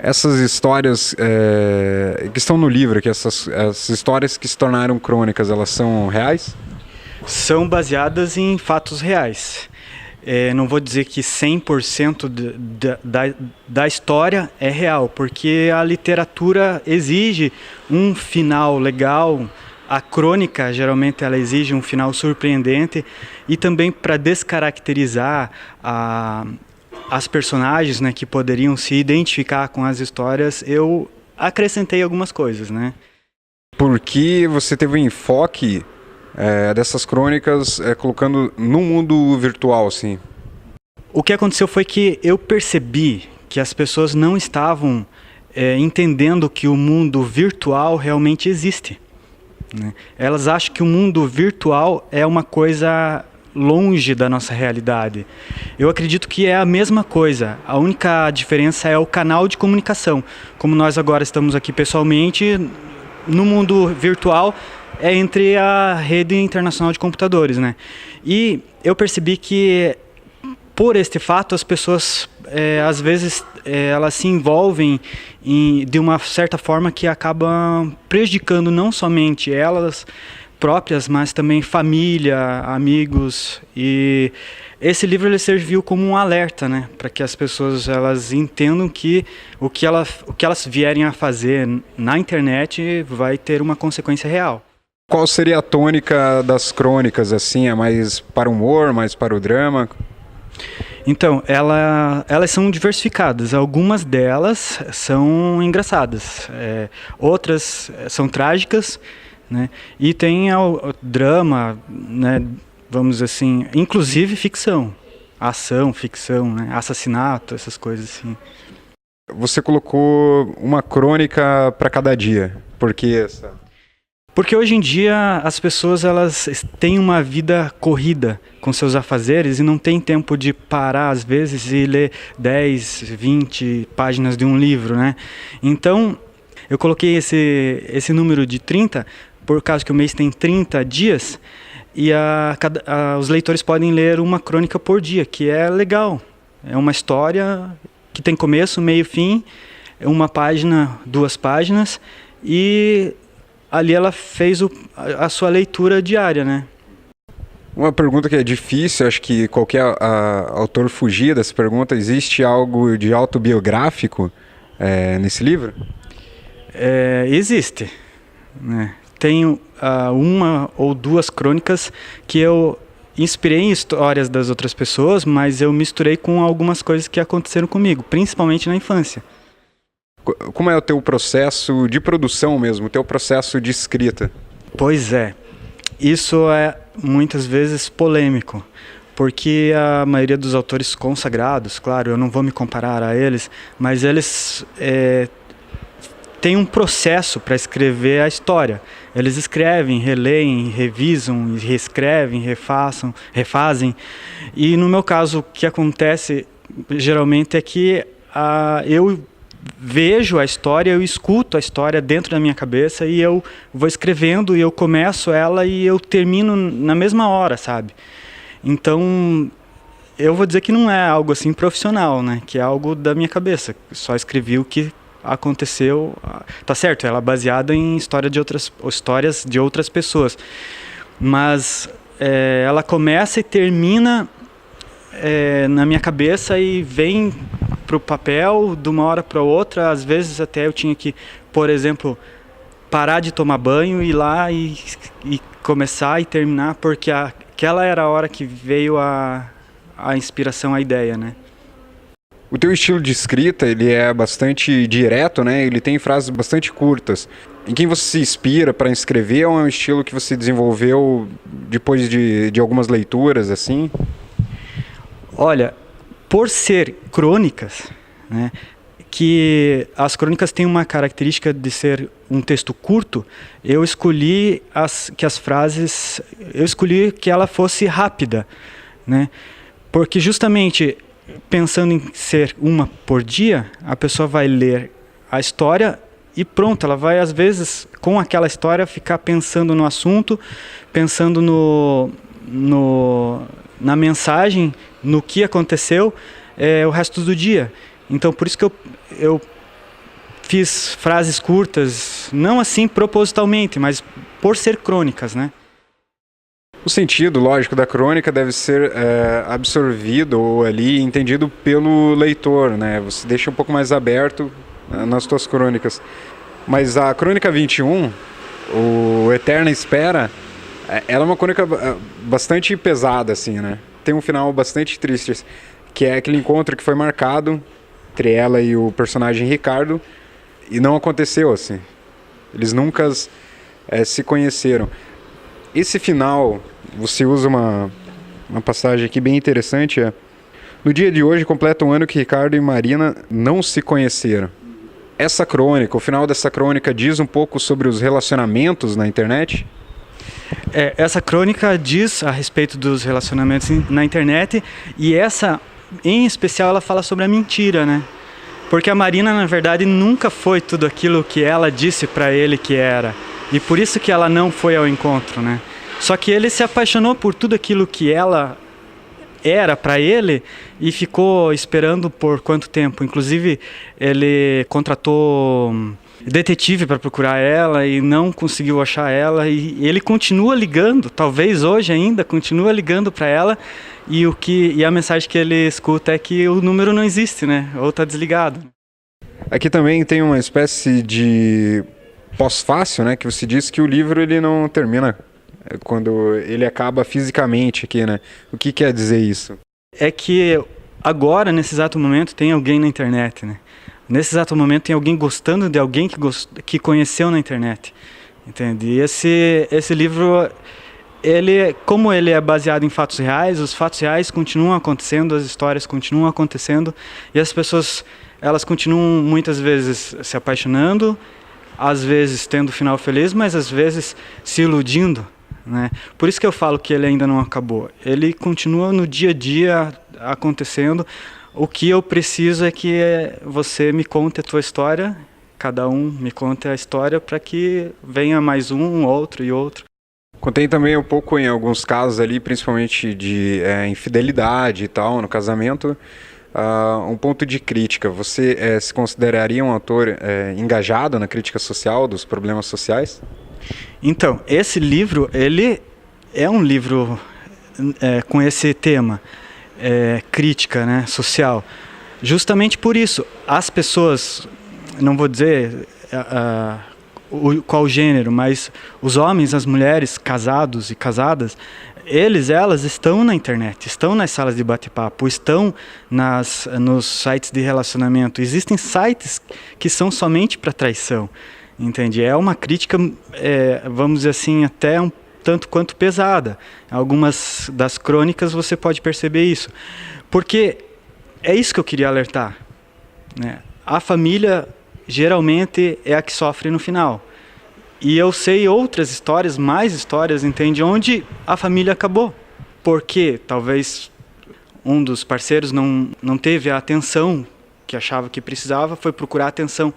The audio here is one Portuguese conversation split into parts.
Essas histórias que estão no livro, que essas histórias que se tornaram crônicas, elas são reais? São baseadas em fatos reais. Não vou dizer que 100% da história é real, porque a literatura exige um final legal. A crônica, geralmente, ela exige um final surpreendente, e também para descaracterizar as personagens, né, que poderiam se identificar com as histórias, eu acrescentei algumas coisas, né? Porque você teve um enfoque dessas crônicas colocando no mundo virtual, assim. O que aconteceu foi que eu percebi que as pessoas não estavam entendendo que o mundo virtual realmente existe, né? Elas acham que o mundo virtual é uma coisa longe da nossa realidade. Eu acredito que é a mesma coisa. A única diferença é o canal de comunicação. Como nós agora estamos aqui pessoalmente, no mundo virtual é entre a rede internacional de computadores, né? E eu percebi que, por este fato, as pessoas, às vezes, elas se envolvem de uma certa forma que acaba prejudicando não somente elas próprias, mas também família, amigos. E esse livro ele serviu como um alerta, né, para que as pessoas elas entendam que o que elas vierem a fazer na internet vai ter uma consequência real. Qual seria a tônica das crônicas, assim? É mais para o humor, mais para o drama? Então, elas são diversificadas. Algumas delas são engraçadas, outras são trágicas, né? E tem o drama, né? Vamos dizer assim, inclusive ficção, ação, ficção, né? Assassinato, essas coisas assim. Você colocou uma crônica para cada dia. Por que essa? Porque hoje em dia as pessoas elas têm uma vida corrida com seus afazeres e não tem tempo de parar às vezes e ler 10, 20 páginas de um livro, né? Então eu coloquei esse número de 30 por causa que o mês tem 30 dias e os leitores podem ler uma crônica por dia, que é legal. É uma história que tem começo, meio e fim, uma página, 2 páginas, e ali ela fez a sua leitura diária, né? Uma pergunta que é difícil, acho que qualquer autor fugir dessa pergunta. Existe algo de autobiográfico nesse livro? Existe, né? Tenho uma ou 2 crônicas que eu inspirei em histórias das outras pessoas, mas eu misturei com algumas coisas que aconteceram comigo, principalmente na infância. Como é o teu processo de produção mesmo, o teu processo de escrita? Pois é, isso é muitas vezes polêmico, porque a maioria dos autores consagrados, claro, eu não vou me comparar a eles, mas eles têm um processo para escrever a história. Eles escrevem, releem, revisam, reescrevem, refazem. E no meu caso, o que acontece geralmente é que eu vejo a história, eu escuto a história dentro da minha cabeça e eu vou escrevendo e eu começo ela e eu termino na mesma hora, sabe? Então, eu vou dizer que não é algo assim profissional, né? Que é algo da minha cabeça. Só escrevi o que aconteceu, tá certo? Ela é baseada em histórias de outras pessoas, mas ela começa e termina na minha cabeça e vem para o papel de uma hora para outra. Às vezes até eu tinha que, por exemplo, parar de tomar banho, ir lá e começar e terminar, porque aquela era a hora que veio a inspiração, a ideia, né? O teu estilo de escrita, ele é bastante direto, né? Ele tem frases bastante curtas. Em quem você se inspira para escrever, ou é um estilo que você desenvolveu depois de algumas leituras, assim? Olha, por ser crônicas, né, que as crônicas têm uma característica de ser um texto curto, eu escolhi que ela fosse rápida, né? Porque justamente pensando em ser uma por dia, a pessoa vai ler a história e pronto, ela vai às vezes com aquela história ficar pensando no assunto, pensando na mensagem, no que aconteceu o resto do dia. Então por isso que eu fiz frases curtas, não assim propositalmente, mas por ser crônicas, né? O sentido, lógico, da crônica deve ser absorvido ou ali entendido pelo leitor, né? Você deixa um pouco mais aberto nas suas crônicas. Mas a Crônica 21, o Eterna Espera, ela é uma crônica bastante pesada, assim, né? Tem um final bastante triste, que é aquele encontro que foi marcado entre ela e o personagem Ricardo, e não aconteceu, assim. Eles nunca se conheceram. Esse final, você usa uma passagem aqui bem interessante, no dia de hoje completa um ano que Ricardo e Marina não se conheceram. Essa crônica, o final dessa crônica diz um pouco sobre os relacionamentos na internet? Essa crônica diz a respeito dos relacionamentos na internet, e essa, em especial, ela fala sobre a mentira, né? Porque a Marina, na verdade, nunca foi tudo aquilo que ela disse para ele que era. E por isso que ela não foi ao encontro, né? Só que ele se apaixonou por tudo aquilo que ela era para ele e ficou esperando por quanto tempo. Inclusive, ele contratou detetive para procurar ela e não conseguiu achar ela. E ele continua ligando, talvez hoje ainda, continua ligando para ela. E a mensagem que ele escuta é que o número não existe, né? Ou está desligado. Aqui também tem uma espécie de pós-fácil, né? Que você disse que o livro ele não termina quando ele acaba fisicamente aqui, né? O que quer dizer isso? É que agora, nesse exato momento, tem alguém na internet, né? Nesse exato momento tem alguém gostando de alguém que conheceu na internet, entende? E esse livro, como ele é baseado em fatos reais, os fatos reais continuam acontecendo, as histórias continuam acontecendo, e as pessoas, elas continuam muitas vezes se apaixonando, às vezes tendo final feliz, mas às vezes se iludindo, né? Por isso que eu falo que ele ainda não acabou. Ele continua no dia a dia acontecendo. O que eu preciso é que você me conte a tua história, cada um me conte a história para que venha mais um, outro e outro. Contei também um pouco em alguns casos ali, principalmente de infidelidade e tal, no casamento, um ponto de crítica. Você se consideraria um autor engajado na crítica social, dos problemas sociais? Então, esse livro, ele é um livro com esse tema, crítica, né, social. Justamente por isso, as pessoas, não vou dizer qual gênero, mas os homens, as mulheres, casados e casadas, elas estão na internet, estão nas salas de bate-papo, estão nos sites de relacionamento. Existem sites que são somente para traição, entende? É uma crítica, vamos dizer assim, até um tanto quanto pesada. Algumas das crônicas você pode perceber isso. Porque é isso que eu queria alertar, né? A família geralmente é a que sofre no final. E eu sei outras histórias, mais histórias, entende? Onde a família acabou. Porque talvez um dos parceiros não teve a atenção que achava que precisava, foi procurar atenção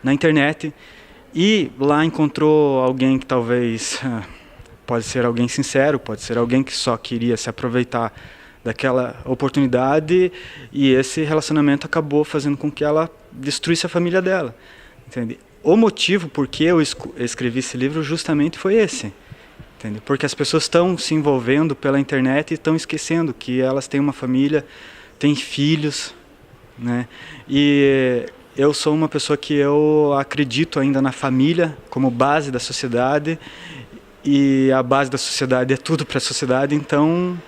na internet e lá encontrou alguém que talvez pode ser alguém sincero, pode ser alguém que só queria se aproveitar daquela oportunidade, e esse relacionamento acabou fazendo com que ela destruísse a família dela, entende? O motivo por que eu escrevi esse livro justamente foi esse, entende? Porque as pessoas estão se envolvendo pela internet e estão esquecendo que elas têm uma família, têm filhos, né? E eu sou uma pessoa que eu acredito ainda na família como base da sociedade, e a base da sociedade é tudo para a sociedade. Então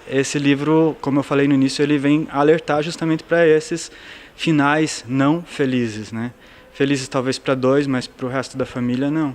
esse livro, como eu falei no início, ele vem alertar justamente para esses finais não felizes, né? Felizes talvez para dois, mas para o resto da família não.